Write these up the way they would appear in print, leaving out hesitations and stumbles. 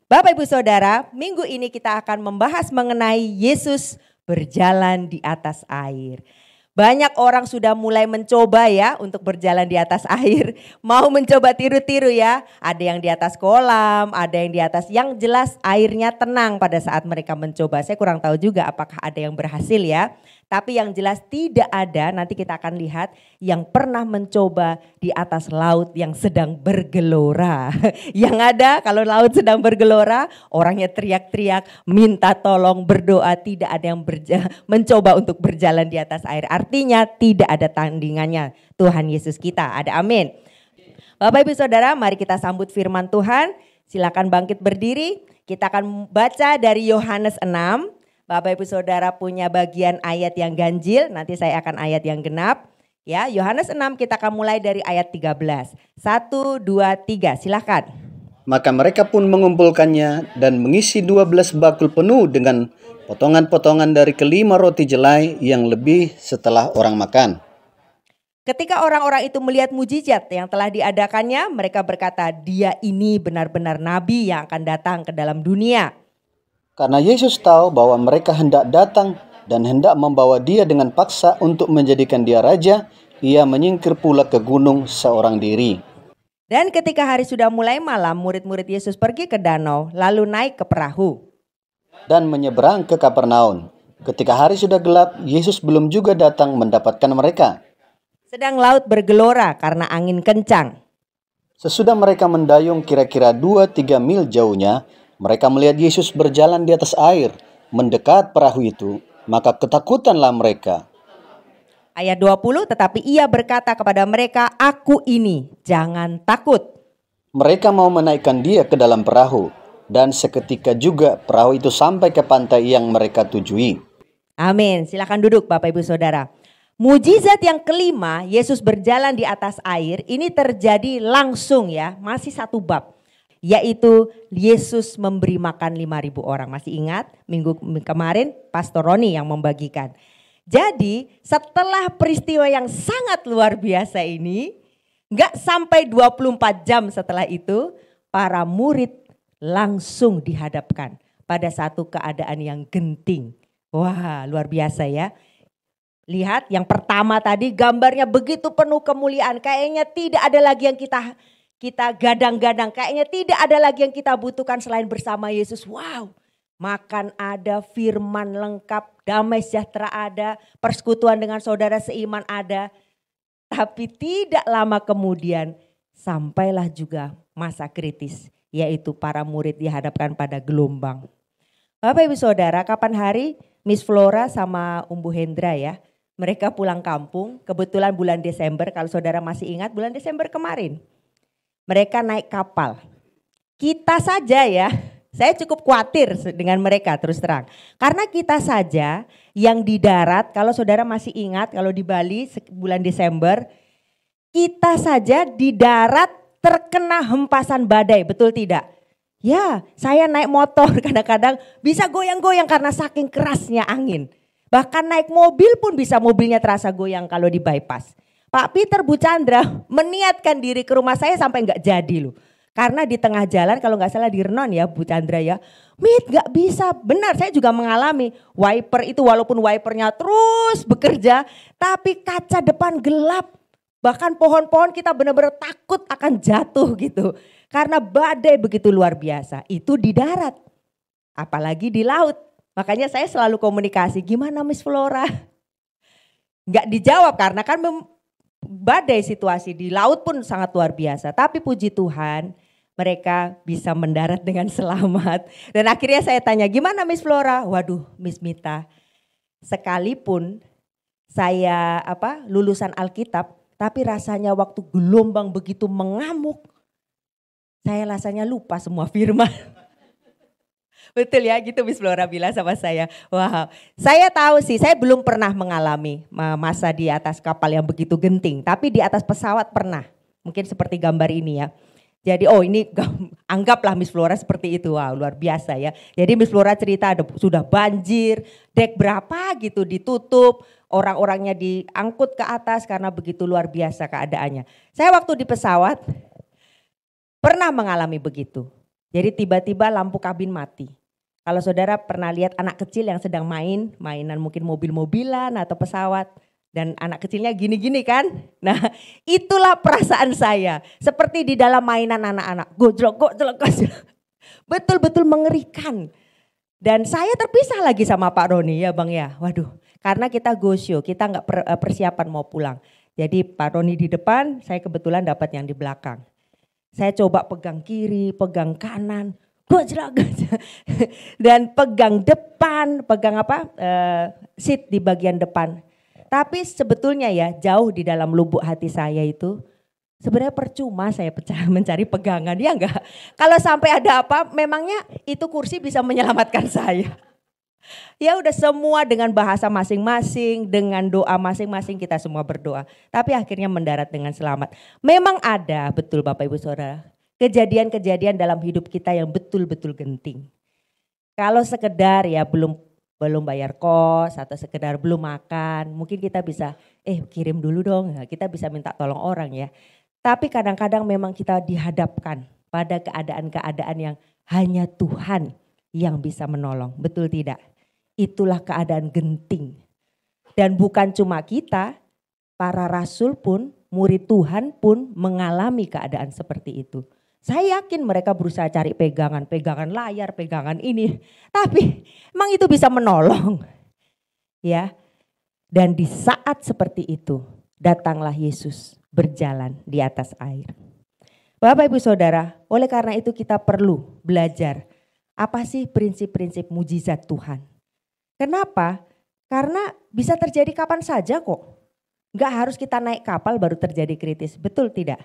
Bapak Ibu Saudara, minggu ini kita akan membahas mengenai Yesus berjalan di atas air. Banyak orang sudah mulai mencoba ya untuk berjalan di atas air. Mau mencoba tiru-tiru ya. Ada yang di atas kolam, ada yang di atas. Yang jelas airnya tenang pada saat mereka mencoba. Saya kurang tahu juga apakah ada yang berhasil ya. Tapi yang jelas tidak ada, nanti kita akan lihat yang pernah mencoba di atas laut yang sedang bergelora. Yang ada kalau laut sedang bergelora, orangnya teriak-teriak, minta tolong, berdoa, tidak ada yang mencoba untuk berjalan di atas air. Artinya tidak ada tandingannya Tuhan Yesus kita. Ada amin. Bapak Ibu Saudara, mari kita sambut firman Tuhan. Silakan bangkit berdiri. Kita akan baca dari Yohanes 6. Bapak Ibu Saudara punya bagian ayat yang ganjil, nanti saya akan ayat yang genap. Ya, Yohanes 6 kita akan mulai dari ayat 13. 1, 2, 3, silakan. Maka mereka pun mengumpulkannya dan mengisi 12 bakul penuh dengan potongan-potongan dari kelima roti jelai yang lebih setelah orang makan. Ketika orang-orang itu melihat mujizat yang telah diadakannya, mereka berkata, dia ini benar-benar nabi yang akan datang ke dalam dunia. Karena Yesus tahu bahwa mereka hendak datang dan hendak membawa dia dengan paksa untuk menjadikan dia raja, ia menyingkir pula ke gunung seorang diri. Dan ketika hari sudah mulai malam, murid-murid Yesus pergi ke danau, lalu naik ke perahu. Dan menyeberang ke Kapernaum. Ketika hari sudah gelap, Yesus belum juga datang mendapatkan mereka. Sedang laut bergelora karena angin kencang. Sesudah mereka mendayung kira-kira 2-3 mil jauhnya, mereka melihat Yesus berjalan di atas air, mendekat perahu itu, maka ketakutanlah mereka. Ayat 20, tetapi ia berkata kepada mereka, aku ini, jangan takut. Mereka mau menaikkan dia ke dalam perahu, dan seketika juga perahu itu sampai ke pantai yang mereka tujui. Amin, silakan duduk Bapak Ibu Saudara. Mujizat yang kelima, Yesus berjalan di atas air, ini terjadi langsung ya, masih satu bab. Yaitu Yesus memberi makan 5.000 orang. Masih ingat minggu kemarin Pastor Roni yang membagikan. Jadi setelah peristiwa yang sangat luar biasa ini, gak sampai 24 jam setelah itu, para murid langsung dihadapkan pada satu keadaan yang genting. Wah, luar biasa ya. Lihat yang pertama tadi gambarnya begitu penuh kemuliaan. Kayaknya tidak ada lagi yang kita gadang-gadang, kayaknya tidak ada lagi yang kita butuhkan selain bersama Yesus. Wow, makan ada, firman lengkap, damai sejahtera ada, persekutuan dengan saudara seiman ada. Tapi tidak lama kemudian sampailah juga masa kritis, yaitu para murid dihadapkan pada gelombang. Bapak Ibu Saudara, kapan hari Miss Flora sama Umbu Hendra ya, mereka pulang kampung, kebetulan bulan Desember, kalau saudara masih ingat bulan Desember kemarin. Mereka naik kapal. Kita saja ya, saya cukup khawatir dengan mereka terus terang. Karena kita saja yang di darat, kalau saudara masih ingat kalau di Bali bulan Desember, kita saja di darat terkena hempasan badai, betul tidak? Ya, saya naik motor kadang-kadang bisa goyang-goyang karena saking kerasnya angin. Bahkan naik mobil pun bisa mobilnya terasa goyang kalau di bypass. Pak Peter Bu Chandra meniatkan diri ke rumah saya sampai nggak jadi loh. Karena di tengah jalan kalau nggak salah di Renon ya Bu Chandra ya. Mit nggak bisa, benar saya juga mengalami. Wiper itu walaupun wipernya terus bekerja tapi kaca depan gelap. Bahkan pohon-pohon kita benar-benar takut akan jatuh gitu. Karena badai begitu luar biasa, itu di darat. Apalagi di laut. Makanya saya selalu komunikasi, gimana Miss Flora? Nggak dijawab karena kan badai situasi di laut pun sangat luar biasa. Tapi puji Tuhan mereka bisa mendarat dengan selamat. Dan akhirnya saya tanya gimana Miss Flora? Waduh Miss Mita, sekalipun saya lulusan Alkitab. Tapi rasanya waktu gelombang begitu mengamuk. Saya rasanya lupa semua firman. Betul ya gitu Miss Flora bilang sama saya. Wow, saya tahu sih saya belum pernah mengalami masa di atas kapal yang begitu genting. Tapi di atas pesawat pernah. Mungkin seperti gambar ini ya. Jadi ini anggaplah Miss Flora seperti itu. Wow luar biasa ya. Jadi Miss Flora cerita sudah banjir. Dek berapa gitu ditutup. Orang-orangnya diangkut ke atas karena begitu luar biasa keadaannya. Saya waktu di pesawat pernah mengalami begitu. Jadi tiba-tiba lampu kabin mati. Kalau saudara pernah lihat anak kecil yang sedang mainan mungkin mobil-mobilan atau pesawat. Dan anak kecilnya gini-gini kan. Nah itulah perasaan saya. Seperti di dalam mainan anak-anak. Gojlok. Betul-betul mengerikan. Dan saya terpisah lagi sama Pak Roni ya Bang ya. Waduh, karena kita go show, kita nggak persiapan mau pulang. Jadi Pak Roni di depan, saya kebetulan dapat yang di belakang. Saya coba pegang kiri, pegang kanan, gojlok. Dan pegang depan, pegang seat di bagian depan. Tapi sebetulnya ya jauh di dalam lubuk hati saya itu sebenarnya percuma saya mencari pegangan, ya enggak. Kalau sampai ada apa, memangnya itu kursi bisa menyelamatkan saya. Ya udah semua dengan bahasa masing-masing, dengan doa masing-masing kita semua berdoa. Tapi akhirnya mendarat dengan selamat. Memang ada, betul Bapak Ibu Saudara, kejadian-kejadian dalam hidup kita yang betul-betul genting. Kalau sekedar ya belum bayar kos atau sekedar belum makan, mungkin kita bisa kirim dulu dong, kita bisa minta tolong orang ya. Tapi kadang-kadang memang kita dihadapkan pada keadaan-keadaan yang hanya Tuhan yang bisa menolong, betul tidak? Itulah keadaan genting. Dan bukan cuma kita, para rasul pun, murid Tuhan pun mengalami keadaan seperti itu. Saya yakin mereka berusaha cari pegangan layar, pegangan ini. Tapi emang itu bisa menolong. Ya. Dan di saat seperti itu datanglah Yesus berjalan di atas air. Bapak Ibu Saudara, oleh karena itu kita perlu belajar apa sih prinsip-prinsip mujizat Tuhan. Kenapa? Karena bisa terjadi kapan saja kok. Enggak harus kita naik kapal baru terjadi kritis, betul tidak?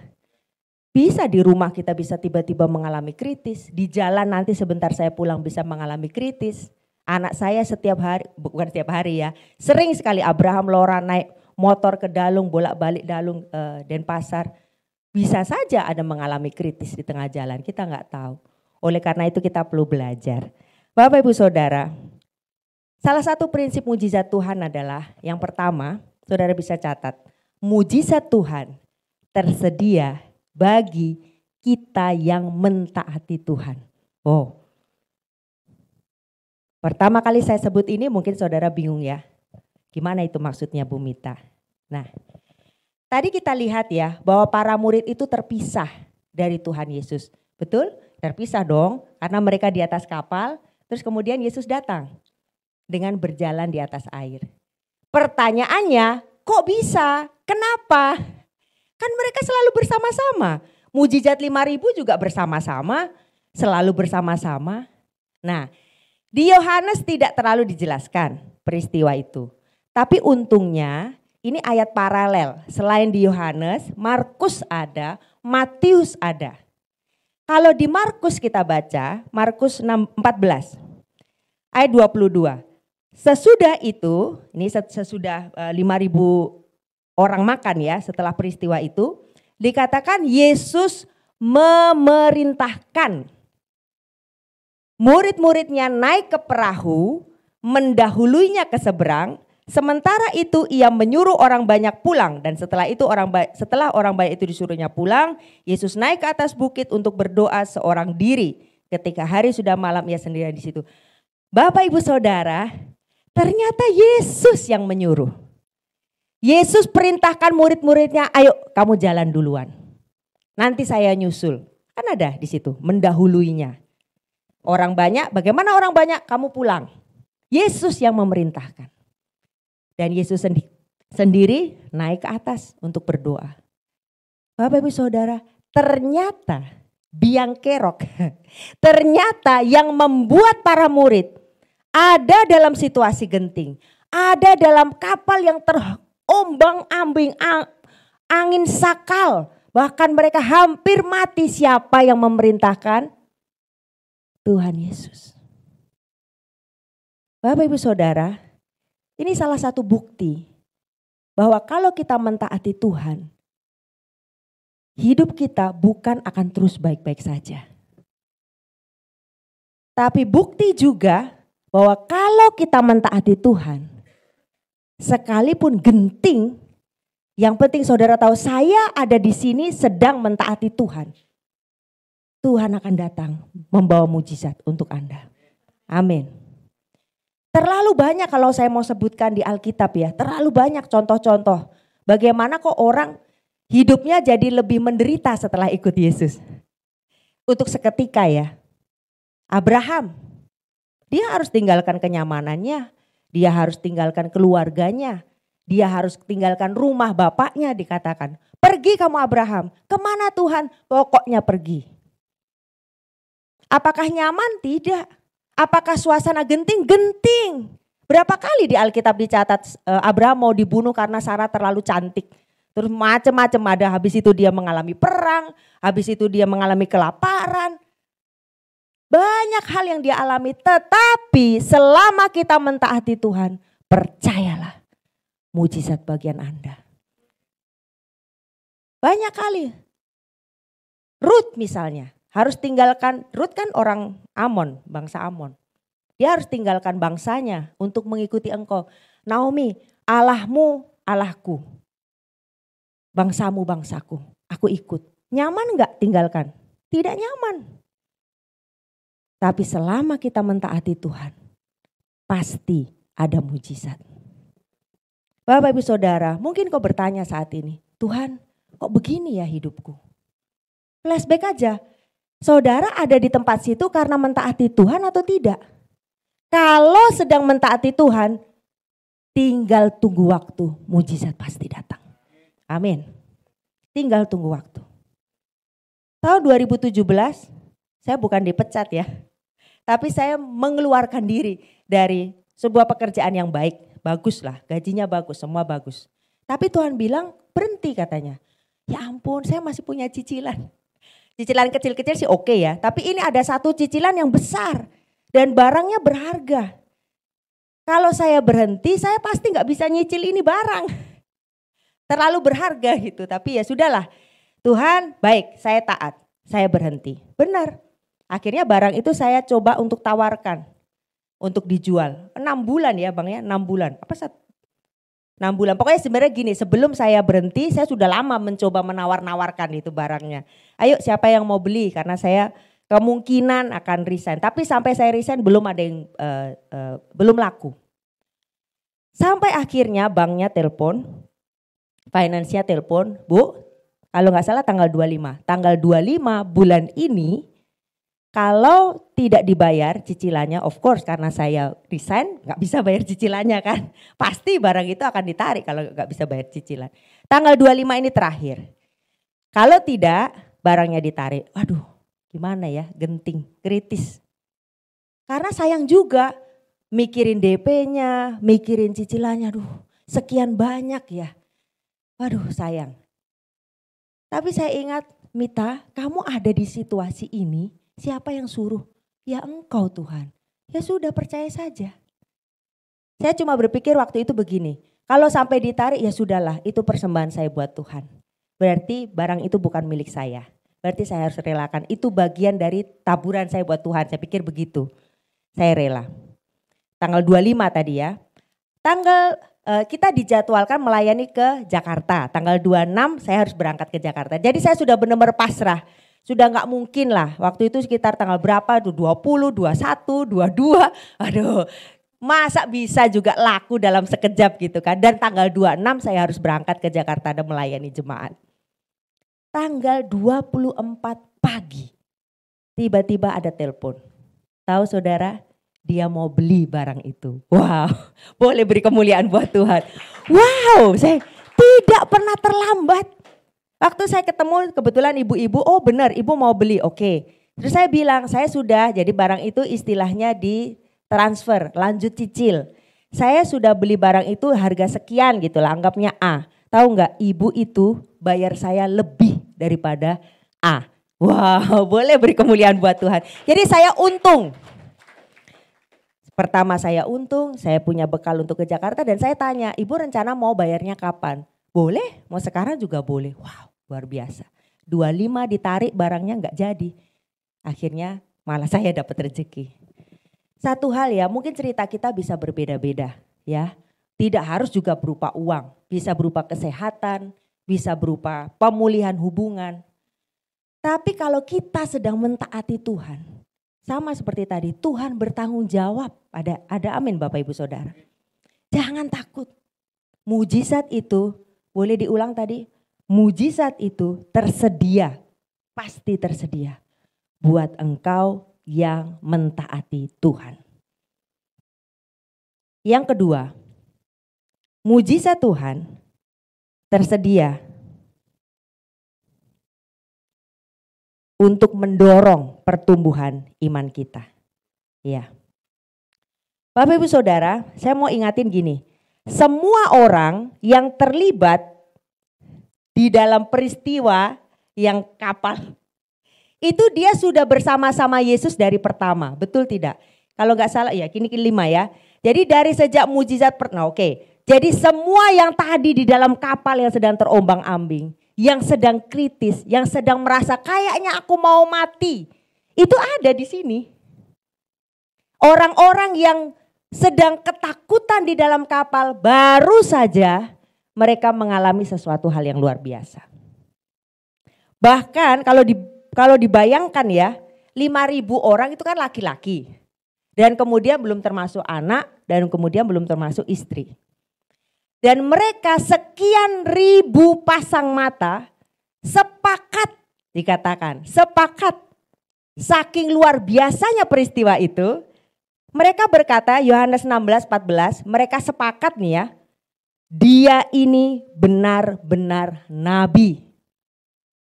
Bisa di rumah kita bisa tiba-tiba mengalami kritis. Di jalan nanti sebentar saya pulang bisa mengalami kritis. Anak saya setiap hari, bukan setiap hari ya. Sering sekali Abraham Lora naik motor ke Dalung, bolak-balik Dalung Denpasar. Bisa saja ada mengalami kritis di tengah jalan, kita nggak tahu. Oleh karena itu kita perlu belajar. Bapak Ibu Saudara, salah satu prinsip mujizat Tuhan adalah yang pertama, saudara bisa catat. Mujizat Tuhan tersedia bagi kita yang mentaati Tuhan. Oh, pertama kali saya sebut ini mungkin saudara bingung ya. Gimana itu maksudnya Bu Mita? Nah, tadi kita lihat ya bahwa para murid itu terpisah dari Tuhan Yesus. Betul? Terpisah dong karena mereka di atas kapal. Terus kemudian Yesus datang dengan berjalan di atas air. Pertanyaannya kok bisa? Kenapa? Kan mereka selalu bersama-sama. Mujizat 5.000 juga bersama-sama, selalu bersama-sama. Nah, di Yohanes tidak terlalu dijelaskan peristiwa itu. Tapi untungnya ini ayat paralel. Selain di Yohanes, Markus ada, Matius ada. Kalau di Markus kita baca, Markus 14 ayat 22. Sesudah itu, ini sesudah 5.000 orang makan ya setelah peristiwa itu, dikatakan Yesus memerintahkan murid-muridnya naik ke perahu, mendahuluinya ke seberang, sementara itu ia menyuruh orang banyak pulang dan setelah orang banyak itu disuruhnya pulang, Yesus naik ke atas bukit untuk berdoa seorang diri. Ketika hari sudah malam ia sendirian di situ. Bapak Ibu Saudara, ternyata Yesus yang menyuruh. Yesus perintahkan murid-muridnya, ayo kamu jalan duluan. Nanti saya nyusul. Kan ada di situ, mendahuluinya. Orang banyak, bagaimana orang banyak? Kamu pulang. Yesus yang memerintahkan. Dan Yesus sendiri naik ke atas untuk berdoa. Bapak Ibu Saudara, ternyata biang kerok. Ternyata yang membuat para murid ada dalam situasi genting. Ada dalam kapal yang terombang-ambing, angin sakal. Bahkan mereka hampir mati. Siapa yang memerintahkan? Tuhan Yesus. Bapak Ibu Saudara, ini salah satu bukti bahwa kalau kita mentaati Tuhan, hidup kita bukan akan terus baik-baik saja. Tapi bukti juga bahwa kalau kita mentaati Tuhan, sekalipun genting, yang penting saudara tahu saya ada di sini sedang mentaati Tuhan. Tuhan akan datang membawa mujizat untuk Anda. Amin. Terlalu banyak kalau saya mau sebutkan di Alkitab ya, terlalu banyak contoh-contoh. Bagaimana kok orang hidupnya jadi lebih menderita setelah ikut Yesus. Untuk seketika ya. Abraham, dia harus tinggalkan kenyamanannya, dia harus tinggalkan keluarganya, dia harus tinggalkan rumah bapaknya dikatakan. Pergi kamu Abraham, kemana Tuhan? Pokoknya pergi. Apakah nyaman? Tidak. Apakah suasana genting? Genting. Berapa kali di Alkitab dicatat Abraham mau dibunuh karena Sarah terlalu cantik. Terus macam-macam ada, habis itu dia mengalami perang, habis itu dia mengalami kelaparan. Banyak hal yang dia alami, tetapi selama kita mentaati Tuhan, percayalah mujizat bagian Anda. Banyak kali. Rut misalnya, harus tinggalkan, Rut kan orang Amon, bangsa Amon. Dia harus tinggalkan bangsanya untuk mengikuti engkau. Naomi, Allahmu, Allahku. Bangsamu, bangsaku. Aku ikut. Nyaman enggak tinggalkan? Tidak nyaman. Tapi selama kita mentaati Tuhan, pasti ada mujizat. Bapak Ibu Saudara, mungkin kau bertanya saat ini, Tuhan kok begini ya hidupku? Flashback aja, saudara ada di tempat situ karena mentaati Tuhan atau tidak? Kalau sedang mentaati Tuhan, tinggal tunggu waktu, mujizat pasti datang. Amin. Tinggal tunggu waktu. Tahun 2017, saya bukan dipecat ya. Tapi saya mengeluarkan diri dari sebuah pekerjaan yang baik. Bagus lah, gajinya bagus, semua bagus. Tapi Tuhan bilang berhenti katanya. Ya ampun, saya masih punya cicilan. Cicilan kecil-kecil sih oke ya. Tapi ini ada satu cicilan yang besar. Dan barangnya berharga. Kalau saya berhenti, saya pasti gak bisa nyicil ini barang. Terlalu berharga gitu. Tapi ya sudahlah. Tuhan baik, saya taat. Saya berhenti. Benar. Akhirnya barang itu saya coba untuk tawarkan. Untuk dijual. 6 bulan ya Bang ya, 6 bulan. Apa 6 bulan. Pokoknya sebenarnya gini, sebelum saya berhenti saya sudah lama mencoba menawar-nawarkan itu barangnya. Ayo siapa yang mau beli karena saya kemungkinan akan resign. Tapi sampai saya resign belum ada yang belum laku. Sampai akhirnya banknya telepon, finance-nya telepon, Bu, kalau nggak salah tanggal 25. Tanggal 25 bulan ini kalau tidak dibayar cicilannya, of course karena saya resign nggak bisa bayar cicilannya kan. Pasti barang itu akan ditarik kalau nggak bisa bayar cicilan. Tanggal 25 ini terakhir. Kalau tidak barangnya ditarik, waduh gimana ya, genting, kritis. Karena sayang juga mikirin DP-nya, mikirin cicilannya, aduh sekian banyak ya. Waduh sayang. Tapi saya ingat, Mita, kamu ada di situasi ini, siapa yang suruh? Ya engkau Tuhan. Ya sudah percaya saja. Saya cuma berpikir waktu itu begini, kalau sampai ditarik ya sudahlah, itu persembahan saya buat Tuhan. Berarti barang itu bukan milik saya. Berarti saya harus relakan, itu bagian dari taburan saya buat Tuhan. Saya pikir begitu, saya rela. Tanggal 25 tadi ya. Kita dijadwalkan melayani ke Jakarta. Tanggal 26 saya harus berangkat ke Jakarta. Jadi saya sudah benar-benar pasrah. Sudah gak mungkin lah. Waktu itu sekitar tanggal berapa? 20, 21, 22. Aduh masa bisa juga laku dalam sekejap gitu kan. Dan tanggal 26 saya harus berangkat ke Jakarta dan melayani jemaat. Tanggal 24 pagi. Tiba-tiba ada telepon. Tahu saudara? Dia mau beli barang itu. Wow, boleh beri kemuliaan buat Tuhan. Wow, saya tidak pernah terlambat. Waktu saya ketemu kebetulan ibu-ibu, oh benar ibu mau beli, oke. Terus saya bilang saya sudah, jadi barang itu istilahnya ditransfer, lanjut cicil. Saya sudah beli barang itu harga sekian gitu lah, anggapnya A. Tahu nggak ibu itu bayar saya lebih daripada A. Wow, boleh beri kemuliaan buat Tuhan. Jadi saya untung. Pertama saya untung, saya punya bekal untuk ke Jakarta dan saya tanya, ibu rencana mau bayarnya kapan? Boleh, mau sekarang juga boleh. Wow, luar biasa. 25 ditarik barangnya nggak jadi. Akhirnya malah saya dapat rezeki. Satu hal ya, mungkin cerita kita bisa berbeda-beda ya. Tidak harus juga berupa uang, bisa berupa kesehatan, bisa berupa pemulihan hubungan. Tapi kalau kita sedang mentaati Tuhan, sama seperti tadi, Tuhan bertanggung jawab. Ada amin Bapak Ibu Saudara. Jangan takut. Mujizat itu, boleh diulang tadi, mujizat itu tersedia, pasti tersedia buat engkau yang mentaati Tuhan. Yang kedua, mujizat Tuhan tersedia untuk mendorong pertumbuhan iman kita. Ya. Bapak Ibu Saudara, saya mau ingatin gini. Semua orang yang terlibat di dalam peristiwa yang kapal, itu dia sudah bersama-sama Yesus dari pertama, betul tidak? Kalau nggak salah ya, kini 5 ya. Jadi dari sejak mujizat Jadi semua yang tadi di dalam kapal yang sedang terombang-ambing, yang sedang kritis, yang sedang merasa kayaknya aku mau mati, itu ada di sini. Orang-orang yang sedang ketakutan di dalam kapal, baru saja mereka mengalami sesuatu hal yang luar biasa. Bahkan kalau dibayangkan ya, 5.000 orang itu kan laki-laki. Dan kemudian belum termasuk anak, dan kemudian belum termasuk istri. Dan mereka sekian ribu pasang mata sepakat, dikatakan sepakat, saking luar biasanya peristiwa itu. Mereka berkata, Yohanes 16:14, mereka sepakat nih ya, dia ini benar-benar nabi.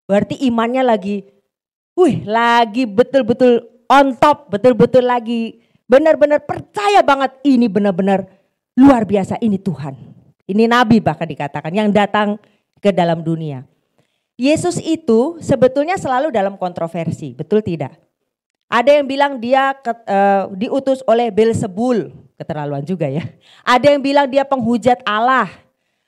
Berarti imannya lagi betul-betul on top, betul-betul lagi benar-benar percaya banget, ini benar-benar luar biasa, ini Tuhan. Ini nabi bahkan dikatakan yang datang ke dalam dunia. Yesus itu sebetulnya selalu dalam kontroversi, betul tidak? Ada yang bilang dia diutus oleh Beelzebul, keterlaluan juga ya. Ada yang bilang dia penghujat Allah.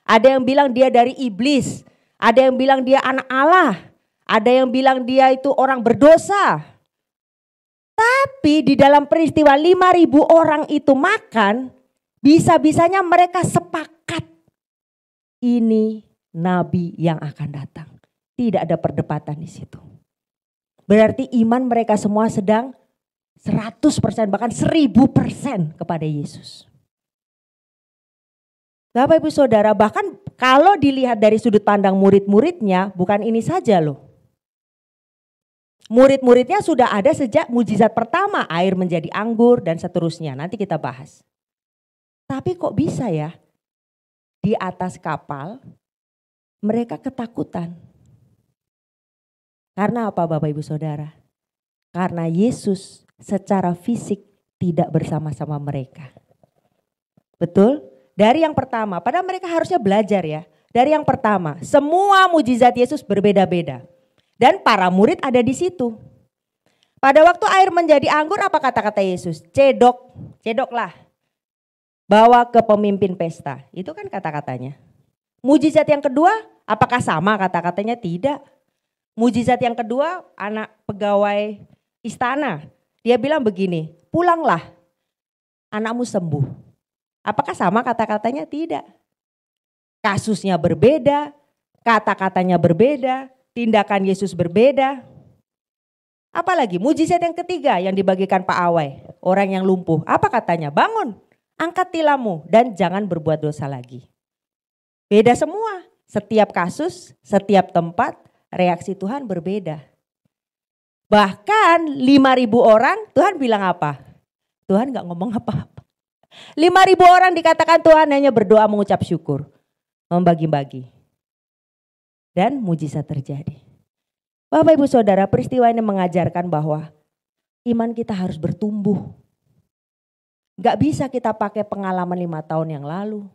Ada yang bilang dia dari iblis. Ada yang bilang dia anak Allah. Ada yang bilang dia itu orang berdosa. Tapi di dalam peristiwa 5.000 orang itu makan, bisa-bisanya mereka sepakat. Ini nabi yang akan datang. Tidak ada perdebatan di situ. Berarti iman mereka semua sedang 100% bahkan 1000% kepada Yesus. Bapak Ibu Saudara, bahkan kalau dilihat dari sudut pandang murid-muridnya, bukan ini saja loh. Murid-muridnya sudah ada sejak mujizat pertama, air menjadi anggur dan seterusnya. Nanti kita bahas. Tapi kok bisa ya? Di atas kapal mereka ketakutan. Karena apa Bapak Ibu Saudara? Karena Yesus secara fisik tidak bersama-sama mereka. Betul? Dari yang pertama, padahal mereka harusnya belajar ya. Dari yang pertama, semua mujizat Yesus berbeda-beda. Dan para murid ada di situ. Pada waktu air menjadi anggur, apa kata-kata Yesus? Cedoklah. Bawa ke pemimpin pesta. Itu kan kata-katanya. Mujizat yang kedua, apakah sama kata-katanya? Tidak. Mujizat yang kedua, anak pegawai istana. Dia bilang begini, pulanglah, anakmu sembuh. Apakah sama kata-katanya? Tidak. Kasusnya berbeda, kata-katanya berbeda, tindakan Yesus berbeda. Apalagi mujizat yang ketiga yang dibagikan Pak Awai, orang yang lumpuh. Apa katanya? Bangun, angkat tilammu dan jangan berbuat dosa lagi. Beda semua, setiap kasus, setiap tempat, reaksi Tuhan berbeda. Bahkan 5.000 orang Tuhan bilang apa? Tuhan gak ngomong apa-apa. 5.000 orang dikatakan Tuhan hanya berdoa mengucap syukur. Membagi-bagi. Dan mujizat terjadi. Bapak Ibu Saudara, peristiwa ini mengajarkan bahwa iman kita harus bertumbuh. Gak bisa kita pakai pengalaman 5 tahun yang lalu.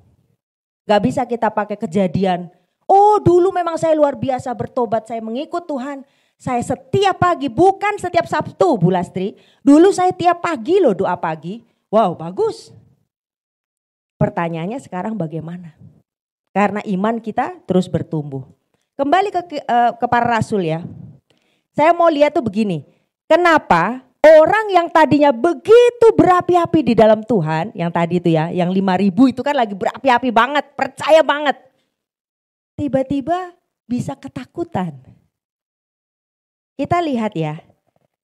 Gak bisa kita pakai kejadian. Oh dulu memang saya luar biasa bertobat, saya mengikut Tuhan. Saya setiap pagi, bukan setiap Sabtu Bu Lastri. Dulu saya tiap pagi loh doa pagi. Wow bagus. Pertanyaannya sekarang bagaimana? Karena iman kita terus bertumbuh. Kembali ke para rasul ya. Saya mau lihat tuh begini. Kenapa orang yang tadinya begitu berapi-api di dalam Tuhan. Yang tadi itu ya, yang 5.000 itu kan lagi berapi-api banget, percaya banget. Tiba-tiba bisa ketakutan. Kita lihat ya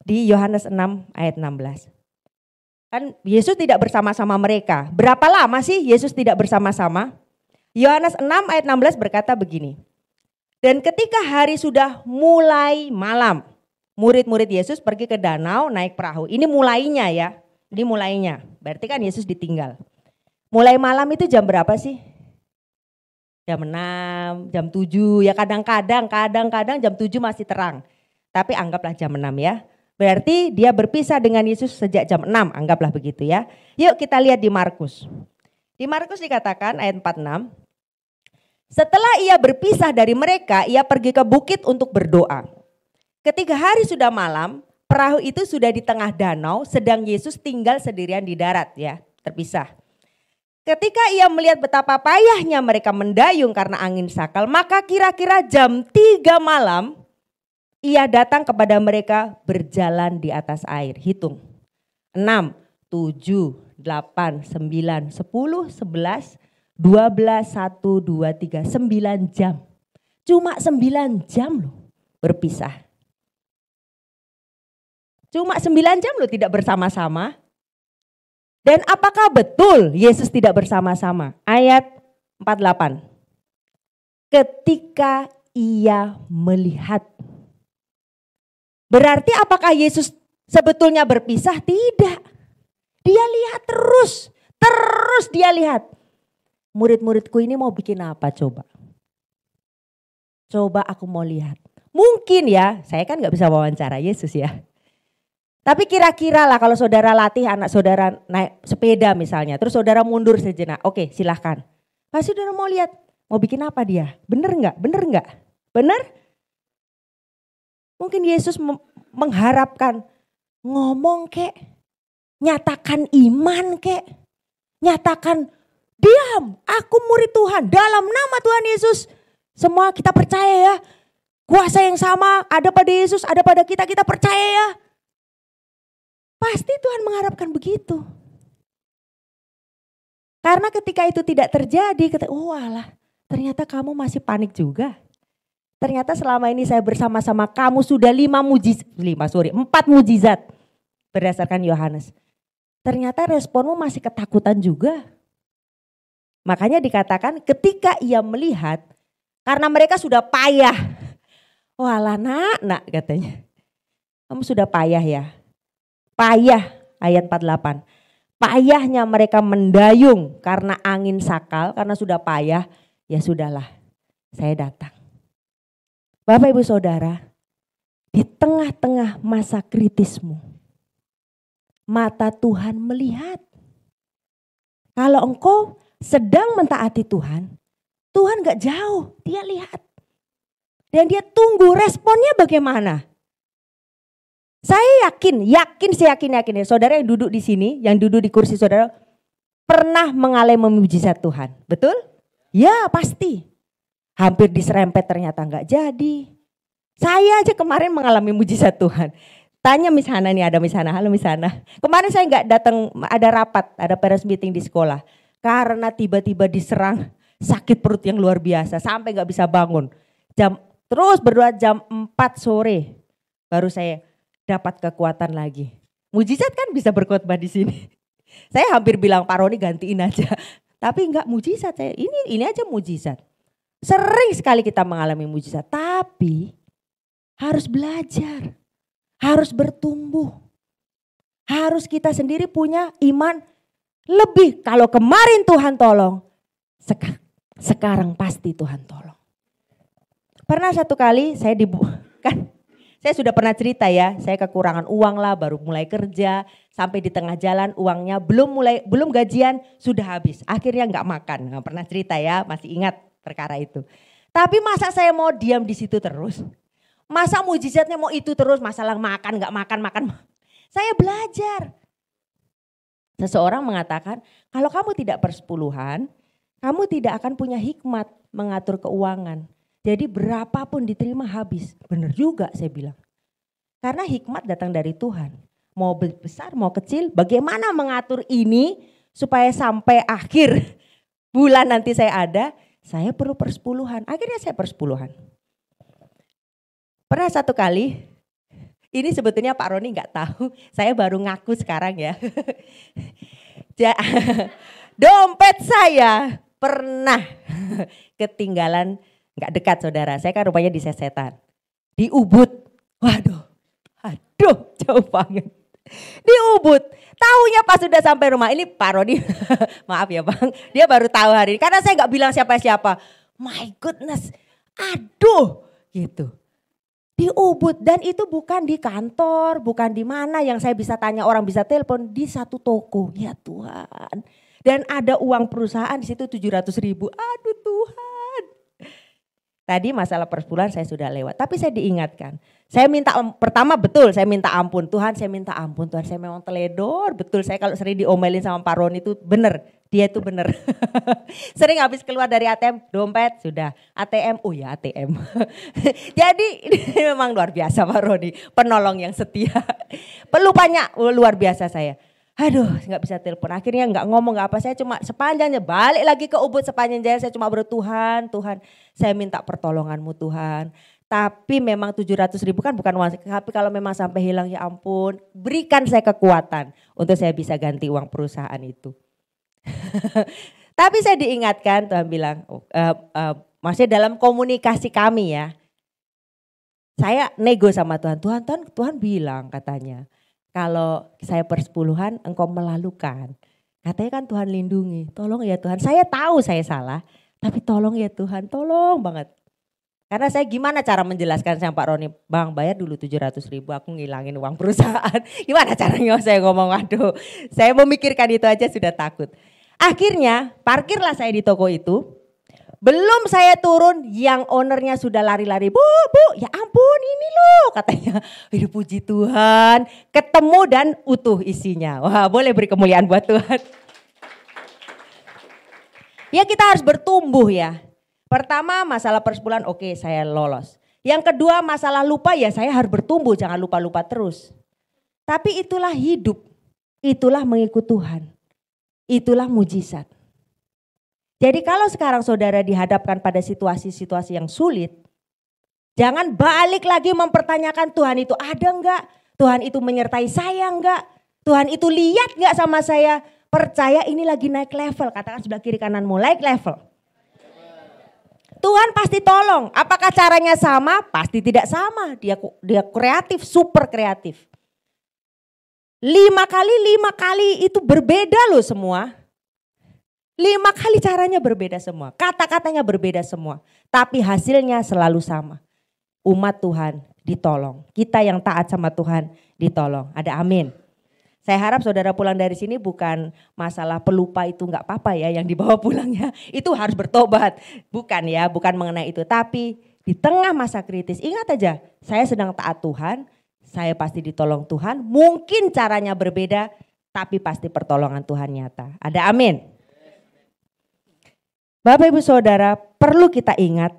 di Yohanes 6 ayat 16. Kan Yesus tidak bersama-sama mereka. Berapa lama sih Yesus tidak bersama-sama? Yohanes 6 ayat 16 berkata begini. Dan ketika hari sudah mulai malam, murid-murid Yesus pergi ke danau naik perahu. Ini mulainya ya. Ini mulainya. Berarti kan Yesus ditinggal. Mulai malam itu jam berapa sih? Jam 6, jam 7. Ya kadang-kadang jam 7 masih terang. Tapi anggaplah jam 6 ya. Berarti dia berpisah dengan Yesus sejak jam 6, anggaplah begitu ya. Yuk kita lihat di Markus. Di Markus dikatakan ayat 46. Setelah ia berpisah dari mereka, ia pergi ke bukit untuk berdoa. Ketika hari sudah malam, perahu itu sudah di tengah danau, sedang Yesus tinggal sendirian di darat ya, terpisah. Ketika ia melihat betapa payahnya mereka mendayung karena angin sakal, maka kira-kira jam 3 malam, ia datang kepada mereka berjalan di atas air. Hitung. 6, 7, 8, 9, 10, 11, 12, 1, 2, 3, 9 jam. Cuma 9 jam loh berpisah. Cuma 9 jam loh tidak bersama-sama. Dan apakah betul Yesus tidak bersama-sama? Ayat 48. Ketika ia melihat. Berarti apakah Yesus sebetulnya berpisah? Tidak. Dia lihat terus dia lihat. Murid-muridku ini mau bikin apa coba? Coba aku mau lihat. Mungkin ya, saya kan gak bisa wawancara Yesus ya. Tapi kira-kira lah kalau saudara latih anak saudara naik sepeda misalnya. Terus saudara mundur sejenak. Oke silahkan. Pasti saudara mau lihat. Mau bikin apa dia? Bener gak? Bener? Mungkin Yesus mengharapkan ngomong kek, nyatakan iman kek, nyatakan diam, aku murid Tuhan dalam nama Tuhan Yesus. Semua kita percaya ya, kuasa yang sama ada pada Yesus, ada pada kita percaya ya. Pasti Tuhan mengharapkan begitu. Karena ketika itu tidak terjadi, ternyata kamu masih panik juga. Ternyata selama ini saya bersama-sama kamu sudah 4 mujizat berdasarkan Yohanes. Ternyata responmu masih ketakutan juga. Makanya dikatakan ketika ia melihat, karena mereka sudah payah. Nak katanya. Kamu sudah payah ya. Payah ayat 48. Payahnya mereka mendayung karena angin sakal, karena sudah payah. Ya sudahlah, saya datang. Bapak Ibu Saudara, di tengah-tengah masa kritismu, mata Tuhan melihat. Kalau engkau sedang mentaati Tuhan, Tuhan gak jauh, dia lihat. Dan dia tunggu responnya bagaimana. Saya yakin ya, saudara yang duduk di sini, yang duduk di kursi saudara, pernah mengalami mujizat Tuhan, betul? Ya pasti. Hampir diserempet ternyata enggak jadi. Saya aja kemarin mengalami mujizat Tuhan. Tanya Miss Hana nih, ada Miss Hana, halo Miss Hana. Kemarin saya enggak datang, ada rapat, ada parents meeting di sekolah. Karena tiba-tiba diserang sakit perut yang luar biasa sampai enggak bisa bangun. Terus berdoa jam 4 sore baru saya dapat kekuatan lagi. Mujizat kan bisa berkhotbah di sini. Saya hampir bilang Pak Roni gantiin aja. Tapi enggak mujizat saya. Ini aja mujizat. Sering sekali kita mengalami mujizat, tapi harus belajar, harus bertumbuh. Harus kita sendiri punya iman lebih. Kalau kemarin Tuhan tolong, sekarang pasti Tuhan tolong. Pernah satu kali saya saya sudah pernah cerita ya, saya kekurangan uang lah, baru mulai kerja, sampai di tengah jalan uangnya belum gajian sudah habis. Akhirnya nggak makan, nggak pernah cerita ya, masih ingat perkara itu. Tapi masa saya mau diam di situ terus? Masa mujizatnya mau itu terus, masalah makan nggak makan. Saya belajar. Seseorang mengatakan, kalau kamu tidak persepuluhan, kamu tidak akan punya hikmat mengatur keuangan. Jadi berapapun diterima habis. Benar juga saya bilang. Karena hikmat datang dari Tuhan. Mau besar, mau kecil, bagaimana mengatur ini supaya sampai akhir bulan nanti saya perlu persepuluhan. Akhirnya saya persepuluhan. Pernah satu kali Ini sebetulnya Pak Roni nggak tahu, saya baru ngaku sekarang ya. Dompet saya pernah ketinggalan, nggak dekat saudara, saya kan rupanya di Sesetan. Di Ubud, waduh, jauh banget. Di Ubud, taunya pas sudah sampai rumah, ini Pak Roni, maaf ya Bang, dia baru tahu hari ini. Karena saya nggak bilang siapa-siapa, my goodness, aduh gitu. Di Ubud, dan itu bukan di kantor, bukan di mana yang saya bisa tanya orang bisa telepon, di satu toko, ya Tuhan. Dan ada uang perusahaan di situ 700.000, aduh Tuhan. Tadi masalah persepuluhan saya sudah lewat, tapi saya diingatkan. Saya minta, pertama betul saya minta ampun, Tuhan saya minta ampun, Tuhan saya memang teledor, betul saya kalau sering diomelin sama Pak Roni itu benar. Dia itu benar. Sering habis keluar dari ATM, dompet sudah, ATM, oh ya ATM. Jadi ini memang luar biasa Pak Roni, penolong yang setia. Pelupannya luar biasa saya. Aduh gak bisa telepon, akhirnya gak ngomong gak apa, saya cuma sepanjangnya balik lagi ke Ubud sepanjang jalan saya cuma Tuhan saya minta pertolonganmu Tuhan. Tapi memang 700.000 kan bukan uang, tapi kalau memang sampai hilang ya ampun, berikan saya kekuatan untuk saya bisa ganti uang perusahaan itu. Tapi saya diingatkan, Tuhan bilang, maksudnya dalam komunikasi kami ya, saya nego sama Tuhan bilang katanya, kalau saya persepuluhan engkau melalukan, katanya kan Tuhan lindungi, tolong ya Tuhan, saya tahu saya salah, tapi tolong ya Tuhan, tolong banget. Karena saya gimana cara menjelaskan sama Pak Roni, Bang bayar dulu 700.000 aku ngilangin uang perusahaan. Gimana caranya saya ngomong, waduh saya memikirkan itu aja sudah takut. Akhirnya parkirlah saya di toko itu, belum saya turun yang ownernya sudah lari-lari, bu ya ampun ini loh katanya. Hidup puji Tuhan, ketemu dan utuh isinya. Wah boleh beri kemuliaan buat Tuhan. Ya kita harus bertumbuh ya. Pertama masalah persepuluhan oke saya lolos. Yang kedua masalah lupa ya saya harus bertumbuh jangan lupa-lupa terus. Tapi itulah hidup, itulah mengikut Tuhan, itulah mujizat. Jadi kalau sekarang saudara dihadapkan pada situasi-situasi yang sulit, jangan balik lagi mempertanyakan Tuhan itu ada enggak, Tuhan itu menyertai saya enggak, Tuhan itu lihat enggak sama saya. Percaya ini lagi naik level, katakan sebelah kiri kananmu naik level. Tuhan pasti tolong. Apakah caranya sama? Pasti tidak sama. Dia kreatif, super kreatif. 5 kali itu berbeda loh semua. 5 kali caranya berbeda semua. Kata-katanya berbeda semua. Tapi hasilnya selalu sama. Umat Tuhan ditolong. Kita yang taat sama Tuhan ditolong. Ada amin. Saya harap saudara pulang dari sini bukan masalah pelupa itu enggak apa-apa ya yang dibawa pulangnya. Itu harus bertobat. Bukan ya, bukan mengenai itu. Tapi di tengah masa kritis ingat aja saya sedang taat Tuhan. Saya pasti ditolong Tuhan. Mungkin caranya berbeda tapi pasti pertolongan Tuhan nyata. Ada amin. Bapak Ibu Saudara perlu kita ingat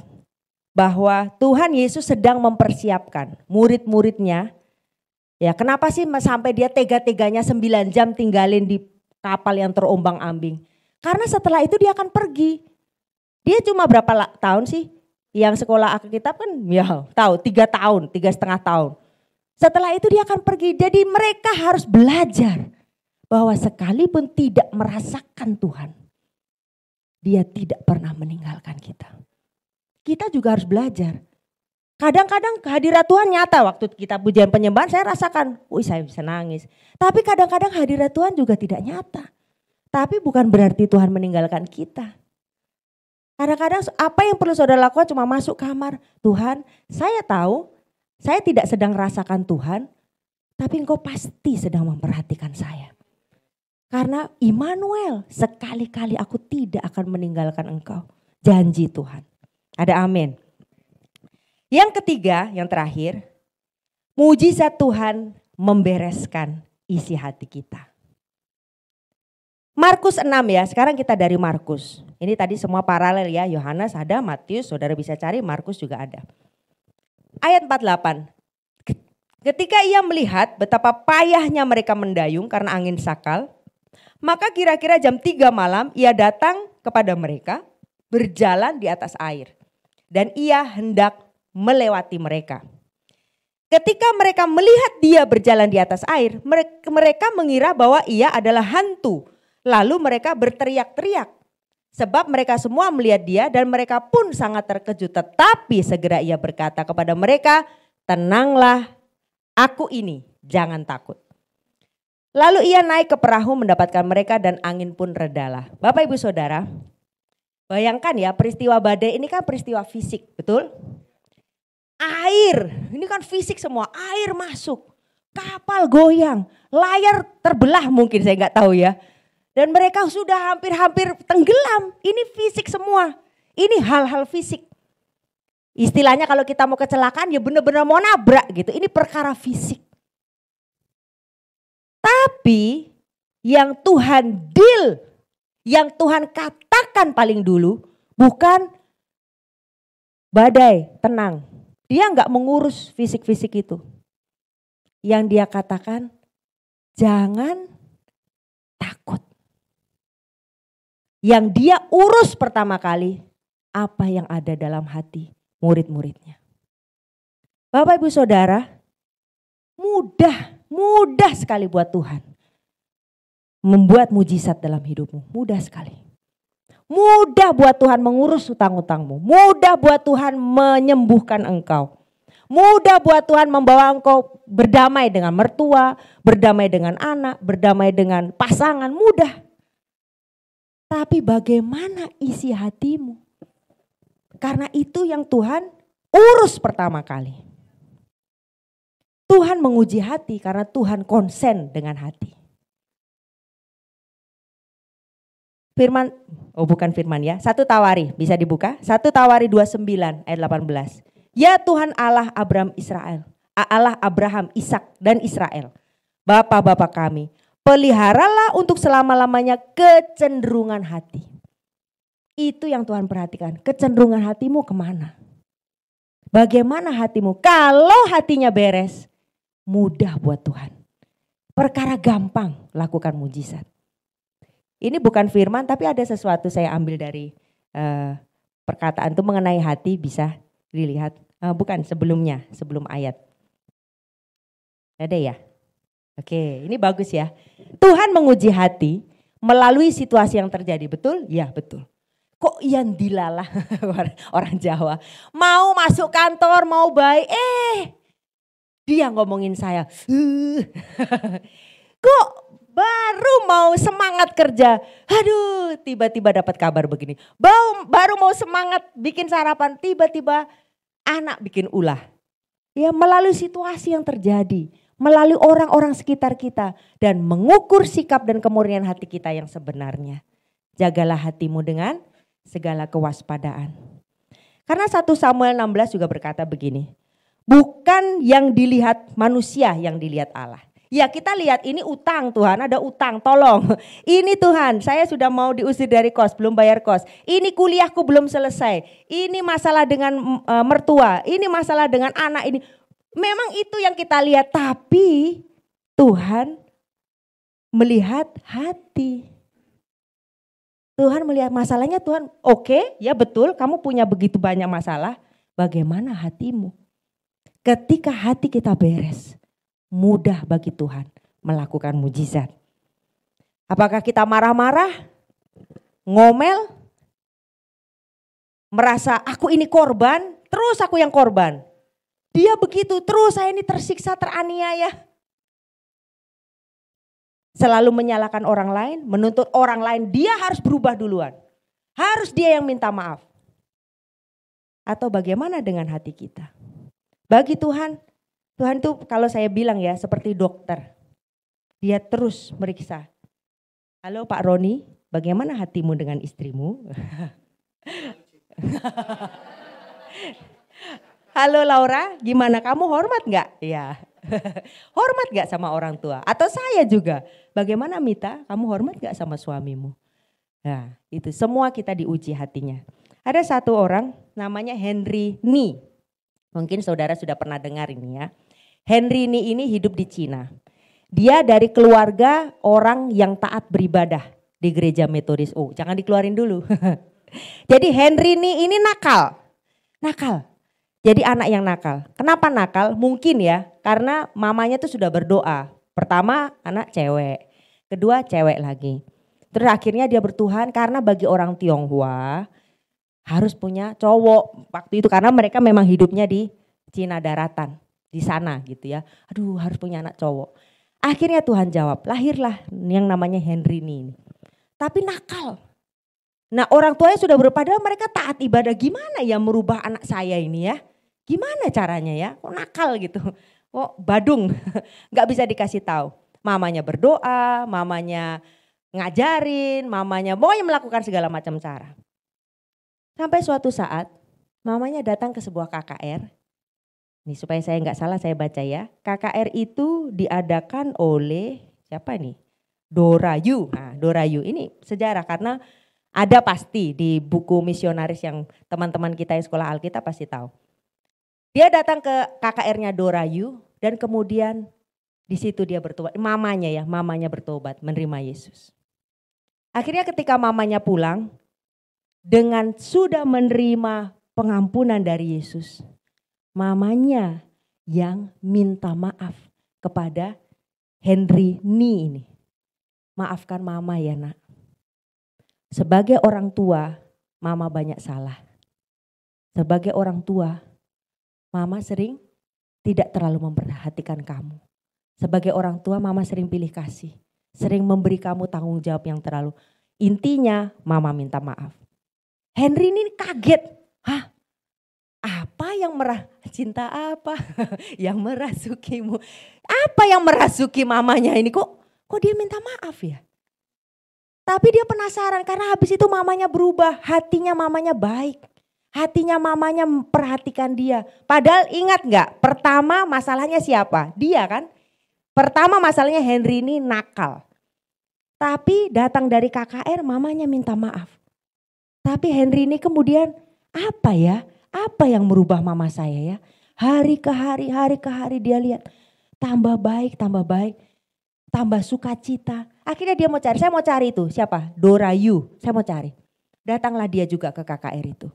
bahwa Tuhan Yesus sedang mempersiapkan murid-muridnya. Ya, kenapa sih sampai dia tega-teganya 9 jam tinggalin di kapal yang terombang-ambing? Karena setelah itu dia akan pergi. Dia cuma berapa tahun sih? Yang sekolah Alkitab kan ya tahu 3 tahun, 3,5 tahun. Setelah itu dia akan pergi. Jadi mereka harus belajar bahwa sekalipun tidak merasakan Tuhan, dia tidak pernah meninggalkan kita. Kita juga harus belajar. Kadang-kadang kehadirat Tuhan nyata waktu kita pujian penyembahan saya rasakan, saya bisa nangis. Tapi kadang-kadang hadirat Tuhan juga tidak nyata. Tapi bukan berarti Tuhan meninggalkan kita. Kadang-kadang apa yang perlu saudara lakukan cuma masuk kamar. Tuhan saya tahu saya tidak sedang rasakan Tuhan, tapi Engkau pasti sedang memperhatikan saya. Karena Immanuel sekali-kali aku tidak akan meninggalkan Engkau. Janji Tuhan. Ada amin. Yang ketiga, yang terakhir, mujizat Tuhan membereskan isi hati kita. Markus 6 ya, sekarang kita dari Markus. Ini tadi semua paralel ya, Yohanes ada, Matius, saudara bisa cari, Markus juga ada. Ayat 48, ketika ia melihat betapa payahnya mereka mendayung karena angin sakal, maka kira-kira jam 3 malam ia datang kepada mereka berjalan di atas air. Dan ia hendak melewati mereka. Ketika mereka melihat dia berjalan di atas air, mereka mengira bahwa ia adalah hantu. Lalu mereka berteriak-teriak. Sebab mereka semua melihat dia dan mereka pun sangat terkejut. Tetapi segera ia berkata kepada mereka, tenanglah, aku ini, jangan takut. Lalu ia naik ke perahu mendapatkan mereka dan angin pun redalah. Bapak Ibu Saudara, bayangkan ya, peristiwa badai ini kan peristiwa fisik, betul? Air, ini kan fisik semua, air masuk, kapal goyang, layar terbelah mungkin, saya nggak tahu ya. Dan mereka sudah hampir-hampir tenggelam, ini fisik semua, ini hal-hal fisik. Istilahnya kalau kita mau kecelakaan ya benar-benar mau nabrak gitu, ini perkara fisik. Tapi yang Tuhan deal, yang Tuhan katakan paling dulu bukan badai, tenang. Dia nggak mengurus fisik-fisik itu. Yang dia katakan, jangan takut. Yang dia urus pertama kali, apa yang ada dalam hati murid-muridnya. Bapak Ibu Saudara, mudah sekali buat Tuhan membuat mujizat dalam hidupmu, mudah sekali. Mudah buat Tuhan mengurus hutang-hutangmu. Mudah buat Tuhan menyembuhkan engkau. Mudah buat Tuhan membawa engkau berdamai dengan mertua, berdamai dengan anak, berdamai dengan pasangan, mudah. Tapi bagaimana isi hatimu? Karena itu yang Tuhan urus pertama kali. Tuhan menguji hati karena Tuhan konsen dengan hati. Firman, bukan firman ya, 1 Tawari bisa dibuka. 1 Tawari 29 ayat 18. Ya Tuhan Allah Abraham Israel, Allah Abraham, Ishak dan Israel. Bapa-bapa kami, peliharalah untuk selama-lamanya kecenderungan hati. Itu yang Tuhan perhatikan, kecenderungan hatimu kemana? Bagaimana hatimu? Kalau hatinya beres, mudah buat Tuhan. Perkara gampang lakukan mujizat. Ini bukan firman tapi ada sesuatu saya ambil dari perkataan itu mengenai hati, bisa dilihat. Bukan sebelumnya, sebelum ayat. Ada ya? Oke, ini bagus ya. Tuhan menguji hati melalui situasi yang terjadi, betul? Ya betul. Kok yang dilalah orang Jawa. Mau masuk kantor, mau baik, dia ngomongin saya. Kok baru mau semangat kerja, aduh tiba-tiba dapat kabar begini. Baru mau semangat bikin sarapan, tiba-tiba anak bikin ulah. Ya melalui situasi yang terjadi, melalui orang-orang sekitar kita. Dan mengukur sikap dan kemurnian hati kita yang sebenarnya. Jagalah hatimu dengan segala kewaspadaan. Karena 1 Samuel 16 juga berkata begini. Bukan yang dilihat manusia yang dilihat Allah. Ya kita lihat ini utang Tuhan, ada utang, tolong. Ini Tuhan, saya sudah mau diusir dari kos, belum bayar kos. Ini kuliahku belum selesai. Ini masalah dengan mertua, ini masalah dengan anak ini. Memang itu yang kita lihat, tapi Tuhan melihat hati. Tuhan melihat masalahnya, Tuhan oke, ya betul kamu punya begitu banyak masalah. Bagaimana hatimu? Ketika hati kita beres, mudah bagi Tuhan melakukan mujizat. Apakah kita marah-marah, ngomel, merasa aku ini korban, terus aku yang korban. Dia begitu, terus saya ini tersiksa, teraniaya. Selalu menyalahkan orang lain, menuntut orang lain, dia harus berubah duluan. Harus dia yang minta maaf. Atau bagaimana dengan hati kita? Bagi Tuhan, Tuhan itu kalau saya bilang ya seperti dokter. Dia terus meriksa. Halo Pak Roni, bagaimana hatimu dengan istrimu? Halo Laura, gimana kamu hormat gak? Ya, hormat gak sama orang tua? Atau saya juga, bagaimana Mita, kamu hormat gak sama suamimu? Nah itu semua kita diuji hatinya. Ada satu orang namanya Henry Ni. Mungkin saudara sudah pernah dengar ini ya. Henry Ni ini hidup di Cina. Dia dari keluarga orang yang taat beribadah di gereja Metodis. Oh jangan dikeluarin dulu. Jadi Henry Ni ini nakal. Jadi anak yang nakal. Kenapa nakal? Mungkin ya karena mamanya tuh sudah berdoa. Pertama anak cewek, kedua cewek lagi. Terus akhirnya dia bertuhan karena bagi orang Tionghoa harus punya cowok waktu itu karena mereka memang hidupnya di Cina daratan, di sana gitu ya. Aduh harus punya anak cowok. Akhirnya Tuhan jawab, lahirlah yang namanya Henry ini. Tapi nakal. Nah orang tuanya sudah padahal mereka taat ibadah, gimana ya merubah anak saya ini ya? Gimana caranya ya? Kok nakal gitu? Kok badung? Gak bisa dikasih tahu. Mamanya berdoa, mamanya ngajarin, mamanya pokoknya melakukan segala macam cara. Sampai suatu saat mamanya datang ke sebuah KKR. Nih supaya saya nggak salah saya baca ya. KKR itu diadakan oleh siapa nih? Dora Yu. Nah, Dora Yu ini sejarah karena ada pasti di buku misionaris yang teman-teman kita yang sekolah Alkitab pasti tahu. Dia datang ke KKR-nya Dora Yu dan kemudian di situ dia bertobat. Mamanya bertobat menerima Yesus. Akhirnya ketika mamanya pulang dengan sudah menerima pengampunan dari Yesus. Mamanya yang minta maaf kepada Henry Ni ini. Maafkan mama ya nak. Sebagai orang tua mama banyak salah. Sebagai orang tua mama sering tidak terlalu memperhatikan kamu. Sebagai orang tua mama sering pilih kasih. Sering memberi kamu tanggung jawab yang terlalu. Intinya mama minta maaf. Henry ini kaget. Hah? Apa yang cinta apa yang merasukimu? Apa yang merasuki mamanya ini kok dia minta maaf ya? Tapi dia penasaran karena habis itu mamanya berubah. Hatinya mamanya baik. Hatinya mamanya memperhatikan dia. Padahal ingat gak? Pertama masalahnya siapa? Dia kan? Pertama masalahnya Henry ini nakal. Tapi datang dari KKR mamanya minta maaf. Tapi Henry ini kemudian apa ya? Apa yang merubah mama saya ya? Hari ke hari dia lihat. Tambah baik. Tambah sukacita. Akhirnya dia mau cari. Saya mau cari itu. Siapa? Dora Yu. Saya mau cari. Datanglah dia juga ke KKR itu.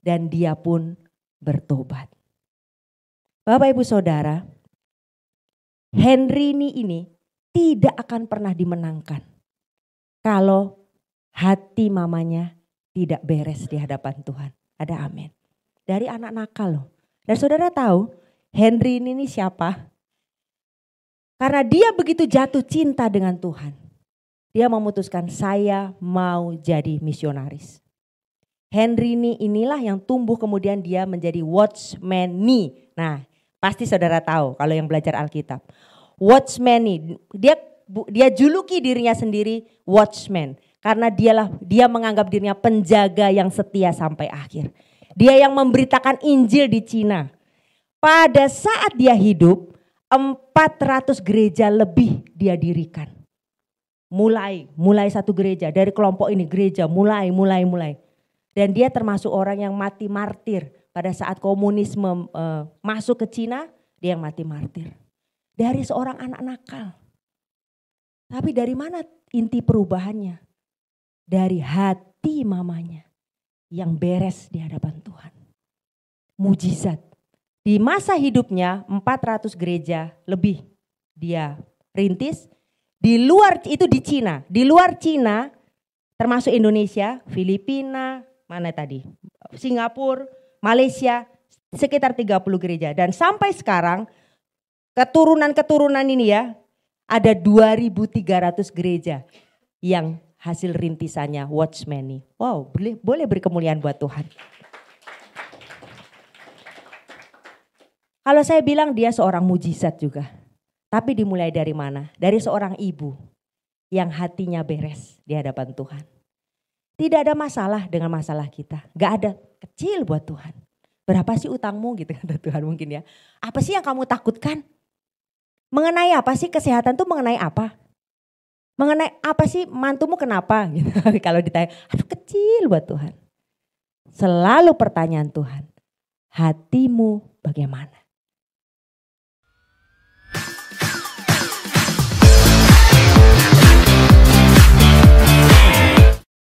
Dan dia pun bertobat. Bapak Ibu Saudara, Henry ini tidak akan pernah dimenangkan kalau hati mamanya tidak beres di hadapan Tuhan. Ada amin. Dari anak nakal loh. Dan saudara tahu Henry ini siapa? Karena dia begitu jatuh cinta dengan Tuhan. Dia memutuskan saya mau jadi misionaris. Henry inilah yang tumbuh kemudian dia menjadi Watchman Nee. Nah pasti saudara tahu kalau yang belajar Alkitab. Watchman Nee, dia juluki dirinya sendiri Watchman. Karena dia menganggap dirinya penjaga yang setia sampai akhir. Dia yang memberitakan Injil di Cina. Pada saat dia hidup 400 gereja lebih dia dirikan. Mulai satu gereja dari kelompok ini gereja mulai. Dan dia termasuk orang yang mati martir pada saat komunisme masuk ke Cina, dia yang mati martir. Dari seorang anak nakal. Tapi dari mana inti perubahannya? Dari hati mamanya yang beres di hadapan Tuhan. Mujizat. Di masa hidupnya 400 gereja lebih dia rintis. Di luar itu di Cina. Di luar Cina termasuk Indonesia, Filipina, mana tadi? Singapura, Malaysia, sekitar 30 gereja. Dan sampai sekarang keturunan ini ya ada 2.300 gereja yang hasil rintisannya Watchman Nee. Wow, boleh beri kemuliaan buat Tuhan. Kalau saya bilang dia seorang mujizat juga. Tapi dimulai dari mana? Dari seorang ibu yang hatinya beres di hadapan Tuhan. Tidak ada masalah dengan masalah kita. Gak ada kecil buat Tuhan. Berapa sih utangmu gitu kata Tuhan mungkin ya. Apa sih yang kamu takutkan? Mengenai apa sih kesehatan tuh mengenai apa? Mengenai apa sih mantumu kenapa? Gitu. Kalau ditanya, aduh kecil buat Tuhan. Selalu pertanyaan Tuhan, hatimu bagaimana?